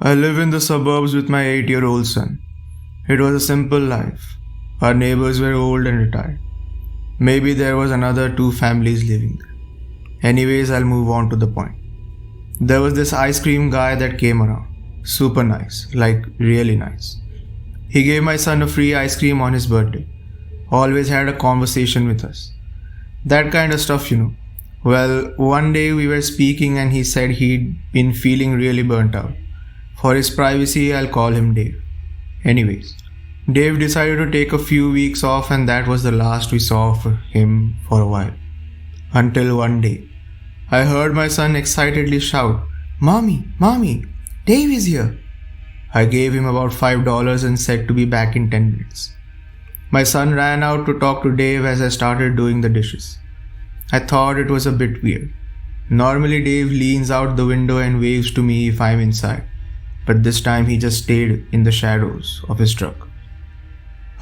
I live in the suburbs with my 8-year-old son. It was a simple life. Our neighbors were old and retired. Maybe there was another 2 families living there. Anyways, I'll move on to the point. There was this ice cream guy that came around. Super nice, like really nice. He gave my son a free ice cream on his birthday. Always had a conversation with us. That kind of stuff, Well, one day we were speaking and he said he'd been feeling really burnt out. For his privacy, I'll call him Dave. Anyways, Dave decided to take a few weeks off and that was the last we saw of him for a while. Until one day, I heard my son excitedly shout, "Mommy, Mommy, Dave is here." I gave him about $5 and said to be back in 10 minutes. My son ran out to talk to Dave as I started doing the dishes. I thought it was a bit weird. Normally Dave leans out the window and waves to me if I'm inside, but this time he just stayed in the shadows of his truck.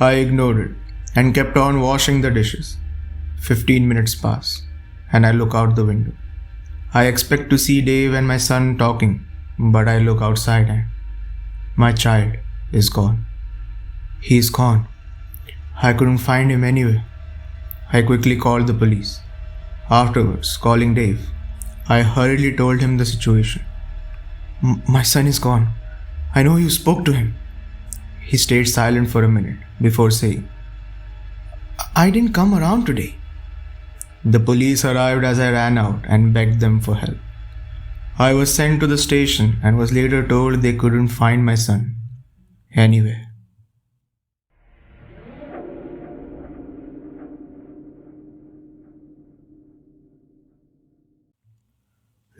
I ignored it and kept on washing the dishes. 15 minutes pass and I look out the window. I expect to see Dave and my son talking, but I look outside and my child is gone. He's gone. I couldn't find him anywhere. I quickly called the police. Afterwards, calling Dave, I hurriedly told him the situation. My son is gone. I know you spoke to him." He stayed silent for a minute before saying, "I didn't come around today." The police arrived as I ran out and begged them for help. I was sent to the station and was later told they couldn't find my son anywhere.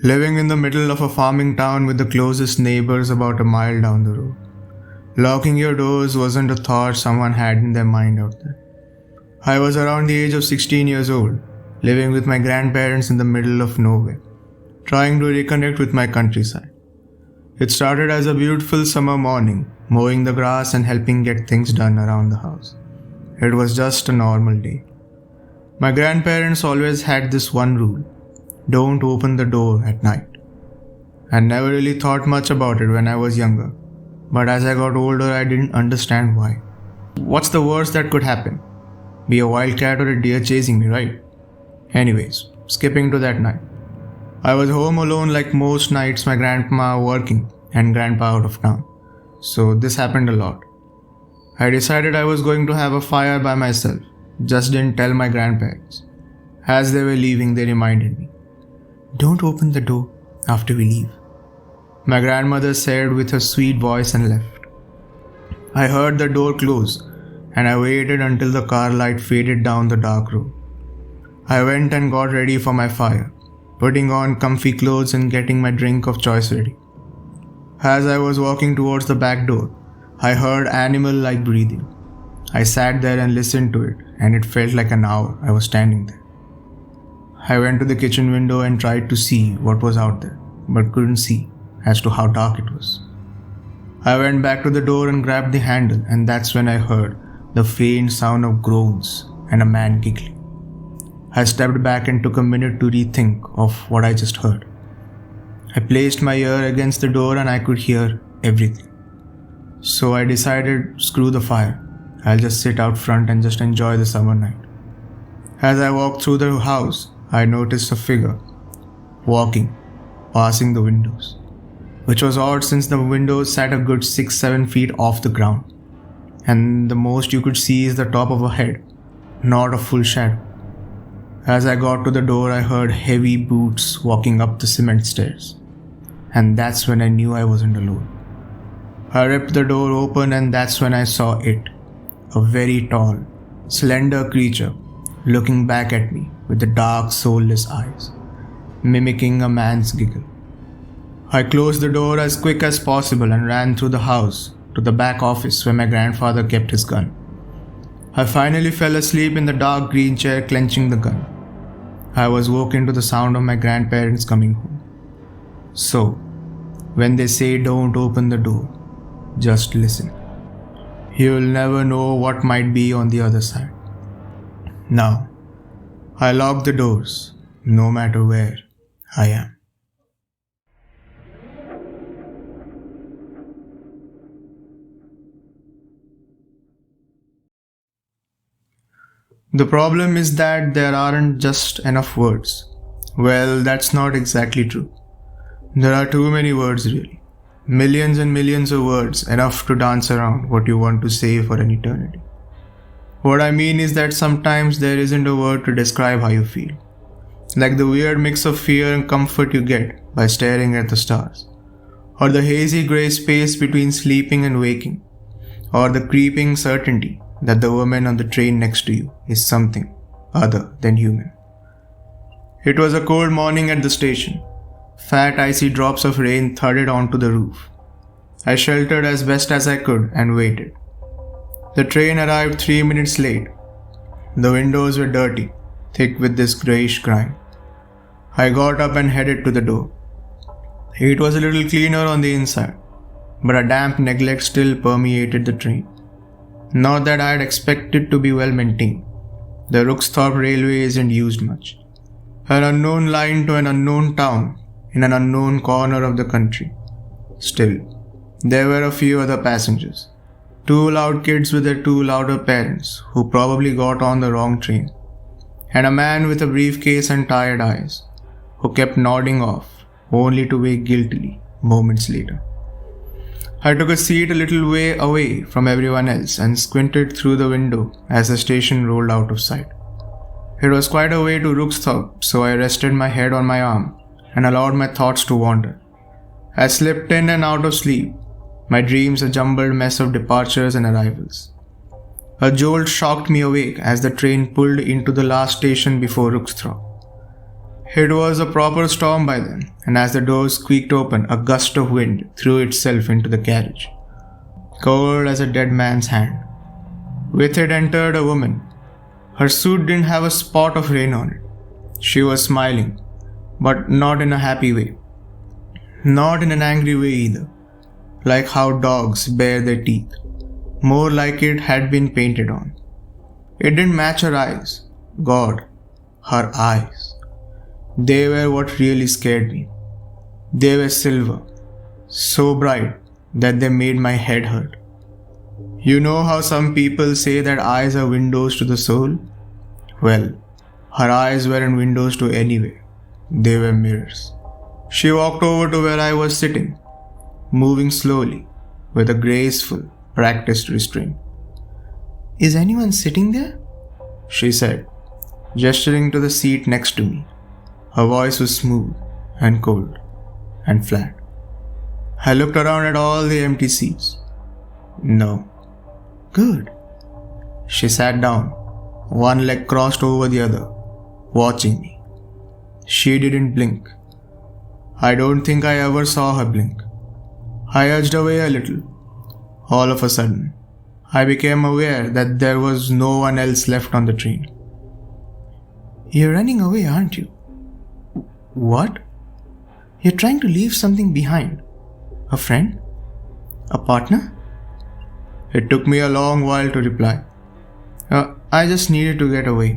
Living in the middle of a farming town with the closest neighbors about a mile down the road. Locking your doors wasn't a thought someone had in their mind out there. I was around the age of 16 years old, living with my grandparents in the middle of nowhere, trying to reconnect with my countryside. It started as a beautiful summer morning, mowing the grass and helping get things done around the house. It was just a normal day. My grandparents always had this one rule: don't open the door at night. I never really thought much about it when I was younger, but as I got older I didn't understand why. What's the worst that could happen? Be a wildcat or a deer chasing me, right? Anyways, skipping to that night. I was home alone like most nights, my grandma working and grandpa out of town. So this happened a lot. I decided I was going to have a fire by myself, just didn't tell my grandparents. As they were leaving, they reminded me, "Don't open the door after we leave." My grandmother said with her sweet voice and left. I heard the door close and I waited until the car light faded down the dark road. I went and got ready for my fire, putting on comfy clothes and getting my drink of choice ready. As I was walking towards the back door, I heard animal-like breathing. I sat there and listened to it, and it felt like an hour I was standing there. I went to the kitchen window and tried to see what was out there, but couldn't see as to how dark it was. I went back to the door and grabbed the handle, and that's when I heard the faint sound of groans and a man giggling. I stepped back and took a minute to rethink of what I just heard. I placed my ear against the door and I could hear everything. So I decided, screw the fire. I'll just sit out front and just enjoy the summer night. As I walked through the house, I noticed a figure walking, passing the windows, which was odd since the windows sat a good 6-7 feet off the ground, and the most you could see is the top of a head, not a full shadow. As I got to the door, I heard heavy boots walking up the cement stairs, and that's when I knew I wasn't alone. I ripped the door open and that's when I saw it, a very tall, slender creature looking back at me with the dark, soulless eyes, mimicking a man's giggle. I closed the door as quick as possible and ran through the house to the back office where my grandfather kept his gun. I finally fell asleep in the dark green chair clenching the gun. I was woken to the sound of my grandparents coming home. So, when they say don't open the door, just listen. You'll never know what might be on the other side. Now, I lock the doors, no matter where I am. The problem is that there aren't just enough words. Well, that's not exactly true. There are too many words really. Millions and millions of words, enough to dance around what you want to say for an eternity. What I mean is that sometimes there isn't a word to describe how you feel. Like the weird mix of fear and comfort you get by staring at the stars. Or the hazy grey space between sleeping and waking. Or the creeping certainty that the woman on the train next to you is something other than human. It was a cold morning at the station. Fat icy drops of rain thudded onto the roof. I sheltered as best as I could and waited. The train arrived 3 minutes late. The windows were dirty, thick with this greyish grime. I got up and headed to the door. It was a little cleaner on the inside, but a damp neglect still permeated the train. Not that I had expected to be well maintained. The Rooksthorpe railway isn't used much. An unknown line to an unknown town in an unknown corner of the country. Still, there were a few other passengers. 2 loud kids with their 2 louder parents who probably got on the wrong train. And a man with a briefcase and tired eyes who kept nodding off only to wake guiltily moments later. I took a seat a little way away from everyone else and squinted through the window as the station rolled out of sight. It was quite a way to Rooksthorpe, so I rested my head on my arm and allowed my thoughts to wander. I slipped in and out of sleep, my dreams a jumbled mess of departures and arrivals. A jolt shocked me awake as the train pulled into the last station before Rooksthorpe. It was a proper storm by then, and as the doors squeaked open, a gust of wind threw itself into the carriage, cold as a dead man's hand. With it entered a woman. Her suit didn't have a spot of rain on it. She was smiling, but not in a happy way. Not in an angry way either, like how dogs bare their teeth. More like it had been painted on. It didn't match her eyes. God, her eyes. They were what really scared me. They were silver, so bright that they made my head hurt. You know how some people say that eyes are windows to the soul? Well, her eyes weren't windows to anywhere. They were mirrors. She walked over to where I was sitting, moving slowly, with a graceful, practiced restraint. "Is anyone sitting there?" she said, gesturing to the seat next to me. Her voice was smooth and cold and flat. I looked around at all the empty seats. No. Good. She sat down, one leg crossed over the other, watching me. She didn't blink. I don't think I ever saw her blink. I edged away a little. All of a sudden, I became aware that there was no one else left on the train. "You're running away, aren't you?" "What?" "You're trying to leave something behind. A friend? A partner?" It took me a long while to reply. I just needed to get away,"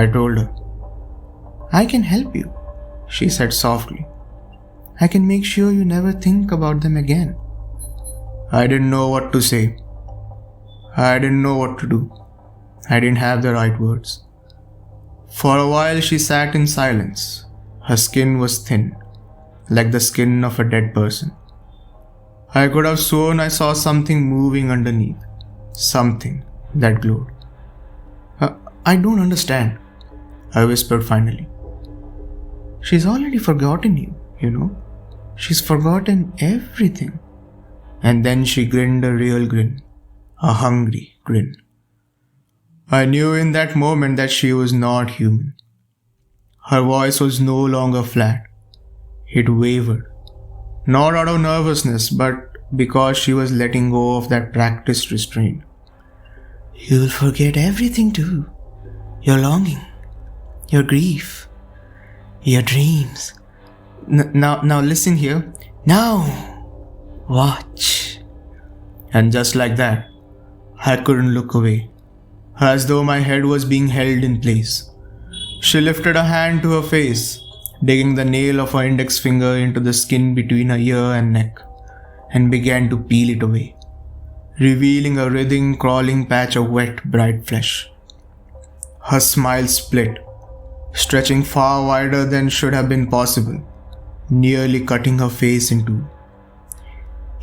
I told her. "I can help you," she said softly. "I can make sure you never think about them again." I didn't know what to say. I didn't know what to do. I didn't have the right words. For a while she sat in silence. Her skin was thin, like the skin of a dead person. I could have sworn I saw something moving underneath. Something that glowed. "I don't understand," I whispered finally. "She's already forgotten you, you know. She's forgotten everything." And then she grinned a real grin. A hungry grin. I knew in that moment that she was not human. Her voice was no longer flat. It wavered. Not out of nervousness, but because she was letting go of that practiced restraint. "You'll forget everything too. Your longing, your grief, your dreams. Now listen here. Now, watch." And just like that, I couldn't look away, as though my head was being held in place. She lifted a hand to her face, digging the nail of her index finger into the skin between her ear and neck, and began to peel it away, revealing a writhing, crawling patch of wet, bright flesh. Her smile split, stretching far wider than should have been possible, nearly cutting her face in two.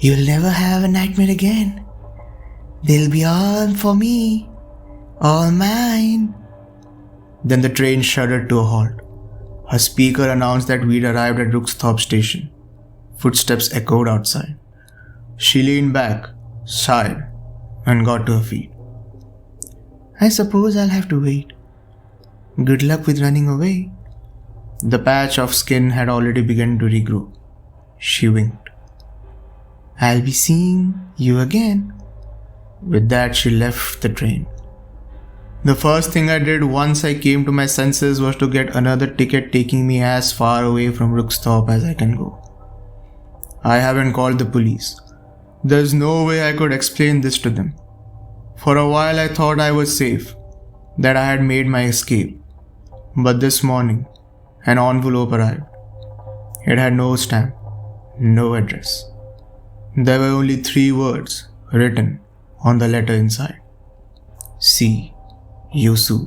"You'll never have a nightmare again. They'll be all for me. All mine." Then the train shuddered to a halt. A speaker announced that we'd arrived at Rooksthorpe station. Footsteps echoed outside. She leaned back, sighed, and got to her feet. "I suppose I'll have to wait. Good luck with running away." The patch of skin had already begun to regrow. She winked. "I'll be seeing you again." With that, she left the train. The first thing I did once I came to my senses was to get another ticket taking me as far away from Rooksthorpe as I can go. I haven't called the police. There's no way I could explain this to them. For a while I thought I was safe, that I had made my escape. But this morning, an envelope arrived. It had no stamp, no address. There were only 3 words written on the letter inside. "See, Yusu."